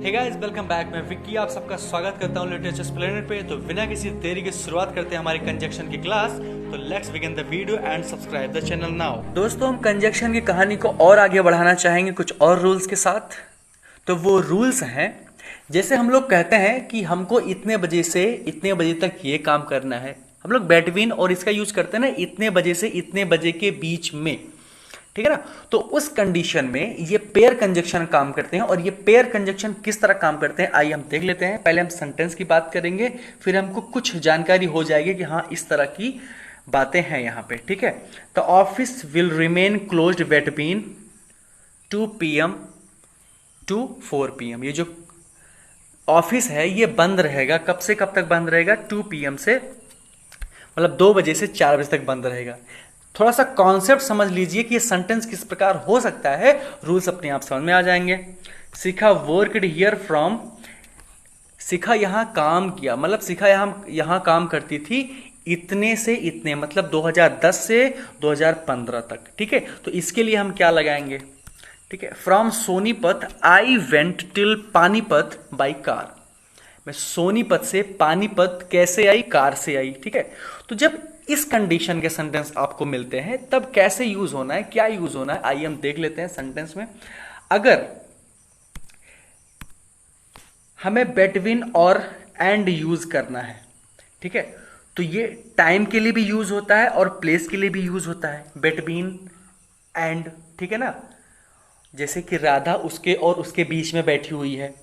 Hey guys, welcome back. मैं विक्की आप सबका स्वागत करता हूं लिटरेचर प्लेनेट पे। तो बिना किसी देरी के शुरुआत करते हैं हमारी कंजक्शन की क्लास। तो let's begin the video and subscribe the channel now. दोस्तों, हम कंजक्शन की कहानी को और आगे बढ़ाना चाहेंगे कुछ और रूल्स के साथ। तो वो रूल्स हैं, जैसे हम लोग कहते हैं कि हमको इतने बजे से इतने बजे तक ये काम करना है। हम लोग बिटवीन और इसका यूज करते हैं ना, इतने बजे से इतने बजे के बीच में, ठीक है ना। तो उस कंडीशन में ये पेयर कंजक्शन काम करते हैं। और ये पेयर कंजक्शन किस तरह काम करते हैं आइए हम देख लेते हैं। पहले हम सेंटेंस की बात करेंगे, फिर हमको कुछ जानकारी हो जाएगी कि हाँ इस तरह की बातें हैं यहाँ पे, ठीक है। The office will remain closed between 2 PM to 4 PM। ये जो ऑफिस है ये बंद रहेगा, कब से कब तक बंद रहेगा? 2 PM से, मतलब 2 बजे से 4 बजे तक बंद रहेगा। थोड़ा सा कॉन्सेप्ट समझ लीजिए कि ये सेंटेंस किस प्रकार हो सकता है, रूल्स अपने आप समझ में आ जाएंगे। शिखा वर्कड हियर फ्रॉम, शिखा यहाँ काम किया, मतलब शिखा यहाँ काम करती थी इतने से इतने, मतलब 2010 से 2015 तक, ठीक है। तो इसके लिए हम क्या लगाएंगे, ठीक है। From Sonipat I went till Panipat by car. मैं सोनीपत से पानीपत कैसे आई? कार से आई, ठीक है। तो जब इस कंडीशन के सेंटेंस आपको मिलते हैं तब कैसे यूज होना है, क्या यूज होना है, आइए हम देख लेते हैं सेंटेंस में। अगर हमें बिटवीन और एंड यूज करना है, ठीक है, तो ये टाइम के लिए भी यूज होता है और प्लेस के लिए भी यूज होता है, बिटवीन एंड, ठीक है ना। जैसे कि राधा उसके और उसके बीच में बैठी हुई है,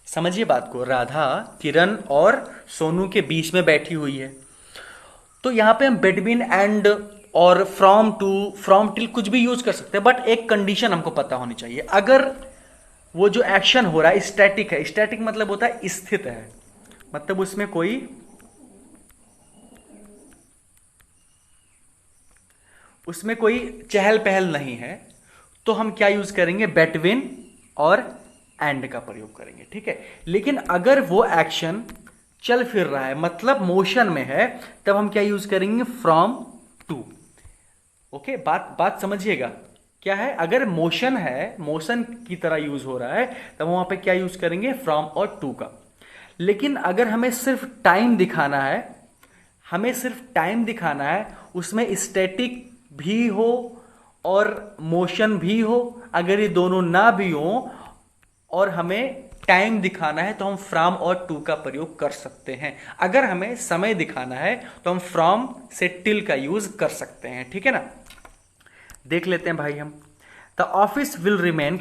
समझिए बात को, राधा किरण और सोनू के बीच में बैठी हुई है। तो यहां पे हम बिटवीन एंड और फ्रॉम टू, फ्रॉम टिल कुछ भी यूज कर सकते हैं, बट एक कंडीशन हमको पता होनी चाहिए। अगर वो जो एक्शन हो रहा है स्टैटिक है, स्टैटिक मतलब होता है स्थित है, मतलब उसमें कोई चहल पहल नहीं है, तो हम क्या यूज करेंगे? बिटवीन और एंड का प्रयोग करेंगे, ठीक है। लेकिन अगर वो एक्शन चल फिर रहा है, मतलब मोशन में है, तब हम क्या यूज करेंगे? From to. ओके, बात समझिएगा क्या है। अगर मोशन है, मोशन की तरह यूज हो रहा है, तब वहां पे क्या यूज करेंगे? फ्रॉम और टू का। लेकिन अगर हमें सिर्फ टाइम दिखाना है, उसमें स्टैटिक भी हो और मोशन भी हो, अगर ये दोनों ना भी हो और हमें टाइम दिखाना है तो हम फ्रॉम और टू का प्रयोग कर सकते हैं। अगर हमें समय दिखाना है तो हम फ्रॉम से टिल का यूज कर सकते हैं, ठीक है ना। देख लेते हैं भाई हम। The office will remain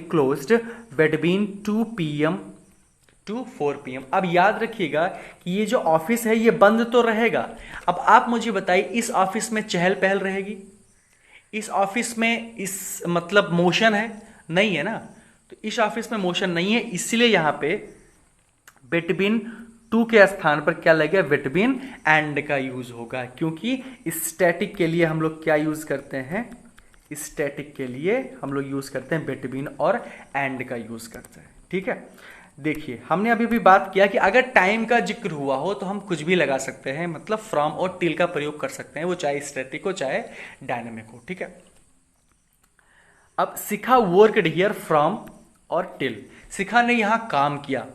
closed between 2 PM to 4 PM। अब याद रखिएगा कि ये जो ऑफिस है ये बंद तो रहेगा। अब आप मुझे बताइए, इस ऑफिस में चहल पहल रहेगी? इस ऑफिस में इस मतलब मोशन है? नहीं है ना। तो इस ऑफिस में मोशन नहीं है, इसलिए यहां पे बिटवीन टू के स्थान पर क्या लगेगा? बिटवीन एंड का यूज होगा, क्योंकि स्टैटिक के लिए हम लोग क्या यूज करते हैं? स्टैटिक के लिए हम लोग यूज करते हैं बिटवीन और एंड का यूज करते हैं, ठीक है। देखिए, हमने अभी भी बात किया कि अगर टाइम का जिक्र हुआ हो तो हम कुछ भी लगा सकते हैं, मतलब फ्रॉम और टिल का प्रयोग कर सकते हैं, वो चाहे स्टैटिक हो चाहे डायनेमिक हो, ठीक है। अब शिखा वर्कड हियर फ्रॉम और टिल, शिखा ने यहां काम किया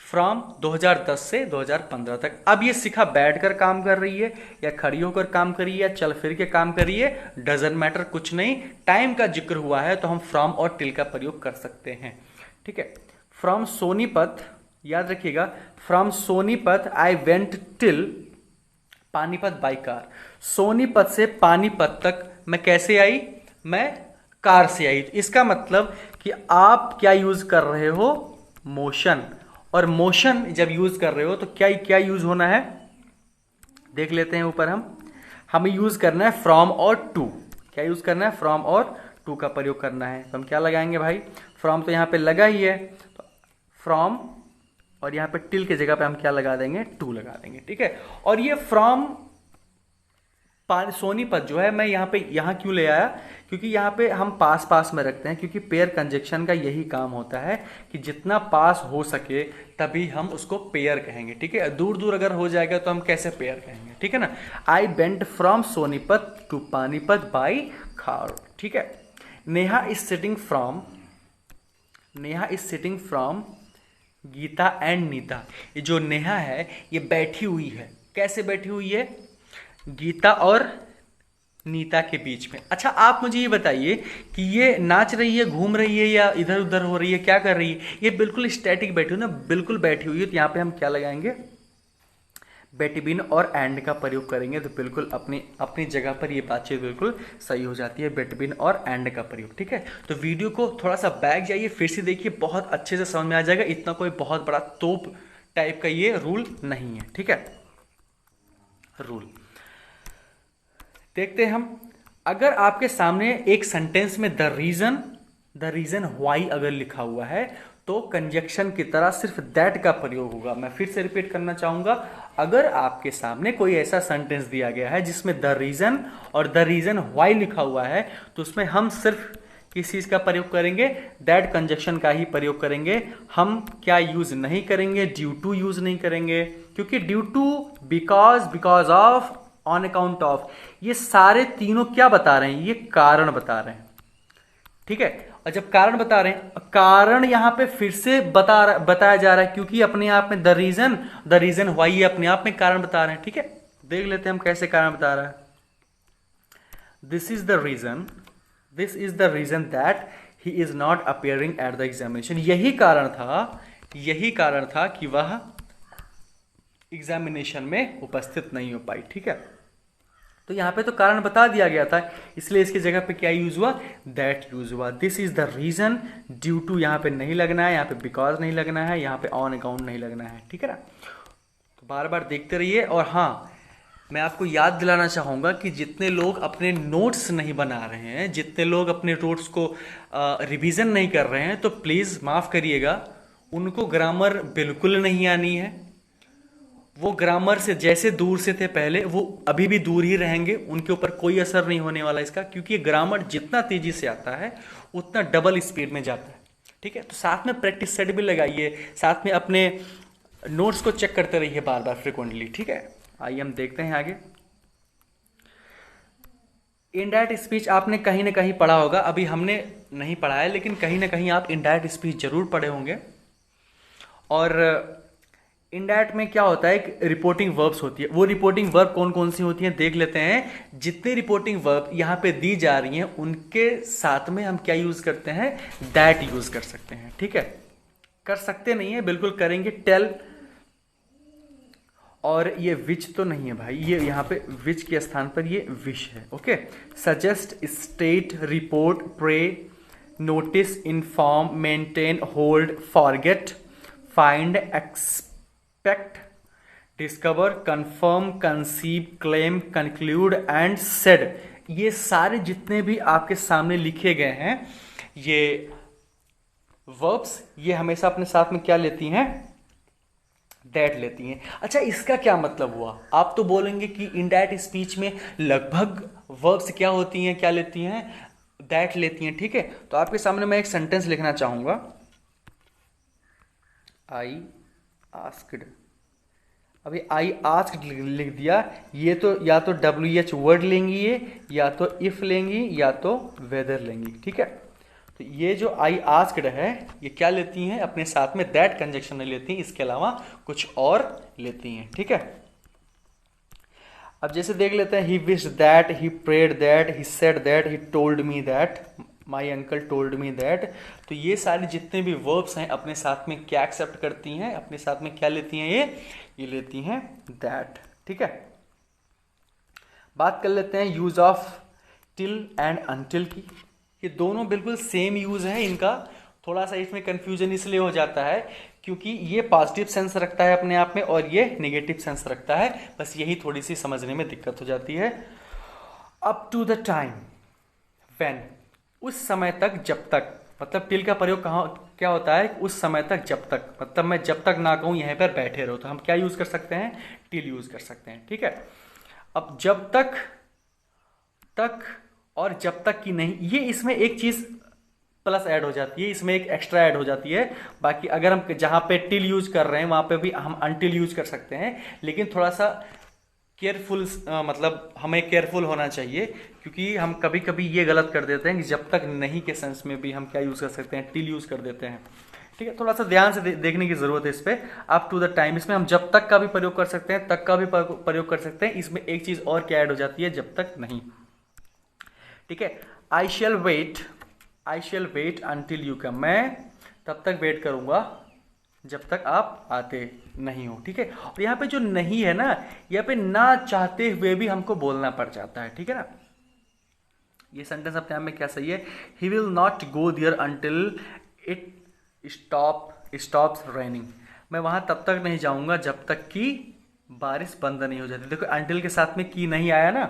फ्रॉम 2010 से 2015 तक। अब ये शिखा बैठकर काम कर रही है या खड़ी होकर काम कर रही है या चल फिर के काम कर रही है, डजंट मैटर, कुछ नहीं। टाइम का जिक्र हुआ है तो हम फ्रॉम और टिल का प्रयोग कर सकते हैं, ठीक है। फ्रॉम सोनीपत, याद रखिएगा, from Sonipat I went till Panipat by car. Sonipat से पानीपत तक मैं कैसे आई? मैं कार से आई। इसका मतलब कि आप क्या यूज कर रहे हो? मोशन। और मोशन जब यूज कर रहे हो तो क्या क्या यूज होना है? देख लेते हैं ऊपर हमें यूज करना है फ्रॉम और टू। क्या यूज करना है? फ्रॉम और टू का प्रयोग करना है। तो हम क्या लगाएंगे भाई? फ्रॉम तो यहां पे लगा ही है, तो फ्रॉम, और यहां पे टिल की जगह पे हम क्या लगा देंगे? टू लगा देंगे, ठीक है। और ये फ्रॉम सोनीपत जो है, मैं यहाँ क्यों ले आया? क्योंकि यहाँ पे हम पास पास में रखते हैं, क्योंकि पेयर कंजक्शन का यही काम होता है कि जितना पास हो सके तभी हम उसको पेयर कहेंगे, ठीक है। दूर दूर अगर हो जाएगा तो हम कैसे पेयर कहेंगे, ठीक है ना। I went from Sonipat to Panipat by car, ठीक है। Neha is sitting from Neha is sitting from Gita and Nita. ये जो नेहा है ये बैठी हुई है, कैसे बैठी हुई है? गीता और नीता के बीच में। अच्छा आप मुझे ये बताइए कि ये नाच रही है, घूम रही है, या इधर उधर हो रही है, क्या कर रही है? ये बिल्कुल स्टैटिक बैठी हुई ना, बिल्कुल बैठी हुई है। तो यहाँ पे हम क्या लगाएंगे? बेटबीन और एंड का प्रयोग करेंगे तो बिल्कुल अपनी अपनी जगह पर ये बातचीत बिल्कुल सही हो जाती है, बेटबीन और एंड का प्रयोग। ठीक है, तो वीडियो को थोड़ा सा बैक जाइए, फिर से देखिए, बहुत अच्छे से समझ में आ जाएगा। इतना कोई बहुत बड़ा तोप टाइप का ये रूल नहीं है। ठीक है, रूल देखते हैं हम। अगर आपके सामने एक सेंटेंस में द रीजन व्हाई अगर लिखा हुआ है तो कंजक्शन की तरह सिर्फ दैट का प्रयोग होगा। मैं फिर से रिपीट करना चाहूंगा, अगर आपके सामने कोई ऐसा सेंटेंस दिया गया है जिसमें द रीजन और द रीजन व्हाई लिखा हुआ है तो उसमें हम सिर्फ किस चीज का प्रयोग करेंगे? दैट कंजक्शन का ही प्रयोग करेंगे। हम क्या यूज नहीं करेंगे? ड्यू टू यूज नहीं करेंगे, क्योंकि due to, because of, on account of, ये सारे तीनों क्या बता रहे हैं? ये कारण बता रहे हैं। ठीक है, और जब कारण बता रहे हैं, कारण यहां पे फिर से बताया जा रहा है, क्योंकि अपने आप में द रीजन व्हाई ये अपने आप में कारण बता रहे हैं। ठीक है, देख लेते हैं हम कैसे कारण बता रहा है। This is the reason that he is not appearing at the examination. यही कारण था कि वह एग्जामिनेशन में उपस्थित नहीं हो पाई। ठीक है, तो यहां पे तो कारण बता दिया गया था, इसलिए इसकी जगह पे क्या यूज हुआ? दैट यूज हुआ। This is the reason, due to यहां पे नहीं लगना है, यहां पे बिकॉज नहीं लगना है, यहां पे ऑन अकाउंट नहीं लगना है। ठीक है ना, तो बार बार देखते रहिए। और हाँ, मैं आपको याद दिलाना चाहूंगा कि जितने लोग अपने नोट्स नहीं बना रहे हैं, जितने लोग अपने नोट्स को रिवीजन नहीं कर रहे हैं, तो प्लीज माफ करिएगा, उनको ग्रामर बिल्कुल नहीं आनी है। वो ग्रामर से जैसे दूर से थे पहले, वो अभी भी दूर ही रहेंगे, उनके ऊपर कोई असर नहीं होने वाला इसका, क्योंकि ग्रामर जितना तेजी से आता है उतना डबल स्पीड में जाता है। ठीक है, तो साथ में प्रैक्टिस सेट भी लगाइए, साथ में अपने नोट्स को चेक करते रहिए बार बार फ्रिक्वेंटली। ठीक है, आइए हम देखते हैं आगे। इनडायरेक्ट स्पीच आपने कहीं ना कहीं पढ़ा होगा, अभी हमने नहीं पढ़ा है, लेकिन कहीं ना कहीं आप इनडायरेक्ट स्पीच जरूर पढ़े होंगे। और इनडायरेक्ट में क्या होता है? रिपोर्टिंग वर्ब्स होती है। वो रिपोर्टिंग वर्ब कौन कौन सी होती हैं देख लेते हैं। जितनी रिपोर्टिंग वर्ब यहाँ पे दी जा रही हैं उनके साथ में हम क्या यूज करते हैं? दैट यूज कर सकते हैं। ठीक है, कर सकते नहीं है, बिल्कुल करेंगे। टेल, और ये विच तो नहीं है भाई, ये यहाँ पे विच के स्थान पर ये विश है। Okay, suggest, state, report, pray, notice, inform, maintain, hold, forget, find, expect, discover, confirm, conceive, claim, conclude and said, ये सारे जितने भी आपके सामने लिखे गए हैं ये वर्ब्स, ये हमेशा अपने साथ में क्या लेती हैं? दैट लेती हैं। अच्छा, इसका क्या मतलब हुआ? आप तो बोलेंगे कि इनडायरेक्ट स्पीच में लगभग वर्ब्स क्या होती हैं, क्या लेती हैं? दैट लेती हैं। ठीक है, तो आपके सामने मैं एक सेंटेंस लिखना चाहूंगा। आई आस्क्ड, अभी आई आस्क्ड लिख दिया, ये तो या तो WH वर्ड लेंगी ये, या तो इफ लेंगी, या तो वेदर लेंगी। ठीक है, तो ये जो आई आस्क्ड है ये क्या लेती हैं? अपने साथ में दैट कंजक्शन नहीं लेती, इसके अलावा कुछ और लेती हैं। ठीक है, अब जैसे देख लेते हैं, he wish that, he prayed that, he said that, he told me that, my uncle told me that. तो ये सारे जितने भी वर्ब्स हैं अपने साथ में क्या एक्सेप्ट करती हैं? अपने साथ में क्या लेती हैं? ये लेती हैं दैट। ठीक है, बात कर लेते हैं use of till and until की। ये दोनों बिल्कुल सेम यूज है इनका, थोड़ा सा इसमें कंफ्यूजन इसलिए हो जाता है क्योंकि ये पॉजिटिव सेंस रखता है अपने आप में और ये नेगेटिव सेंस रखता है, बस यही थोड़ी सी समझने में दिक्कत हो जाती है। Up to the time when, उस समय तक, जब तक, मतलब टिल का प्रयोग कहाँ क्या होता है? उस समय तक, जब तक, मतलब मैं जब तक ना कहूँ यहीं पर बैठे रहो, तो हम क्या यूज कर सकते हैं? टिल यूज कर सकते हैं। ठीक है, अब जब तक, तक और जब तक की नहीं, ये इसमें एक चीज प्लस ऐड हो जाती है, इसमें एक एक्स्ट्रा ऐड हो जाती है। बाकी अगर हम जहां पे टिल यूज कर रहे हैं वहां पे भी हम अनटिल यूज कर सकते हैं, लेकिन थोड़ा सा केयरफुल, मतलब हमें केयरफुल होना चाहिए, क्योंकि हम कभी कभी ये गलत कर देते हैं कि जब तक नहीं के सेंस में भी हम क्या यूज़ कर सकते हैं, टिल यूज़ कर देते हैं। ठीक है, थोड़ा सा ध्यान से देखने की ज़रूरत है इस पर। अप टू द टाइम, इसमें हम जब तक का भी प्रयोग कर सकते हैं, तक का भी प्रयोग कर सकते हैं। इसमें एक चीज़ और क्या ऐड हो जाती है, जब तक नहीं। ठीक है, I shall wait until you come, मैं तब तक वेट करूंगा जब तक आप आते नहीं हो। ठीक है, और यहाँ पे जो नहीं है ना, यहाँ पे ना चाहते हुए भी हमको बोलना पड़ जाता है। ठीक है ना, ये सेंटेंस अपने आप में क्या सही है, he will not go there until it stops raining, मैं वहां तब तक नहीं जाऊंगा जब तक कि बारिश बंद नहीं हो जाती। देखो अंटिल के साथ में की नहीं आया ना,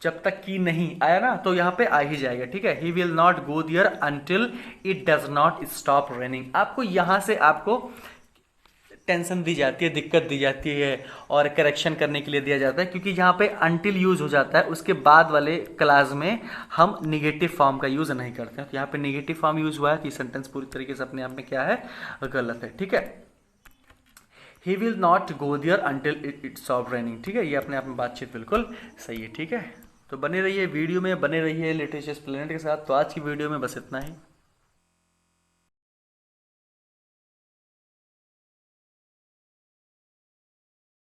जब तक की नहीं आया ना तो यहाँ पे आ ही जाएगा। ठीक है, he will not go there until it does not stop raining. आपको यहाँ से आपको टेंशन दी जाती है, दिक्कत दी जाती है और करेक्शन करने के लिए दिया जाता है, क्योंकि यहाँ पे अंटिल यूज हो जाता है, उसके बाद वाले क्लास में हम निगेटिव फॉर्म का यूज नहीं करते हैं। तो यहाँ पे निगेटिव फॉर्म यूज हुआ है कि सेंटेंस पूरी तरीके से अपने आप में क्या है, गलत है। ठीक है, he will not go there until it stop raining. ठीक है, ये अपने आप में बातचीत बिल्कुल सही है। ठीक है, तो बने रहिए वीडियो में, बने रहिए लेटेस्ट प्लेनेट के साथ। तो आज की वीडियो में बस इतना ही।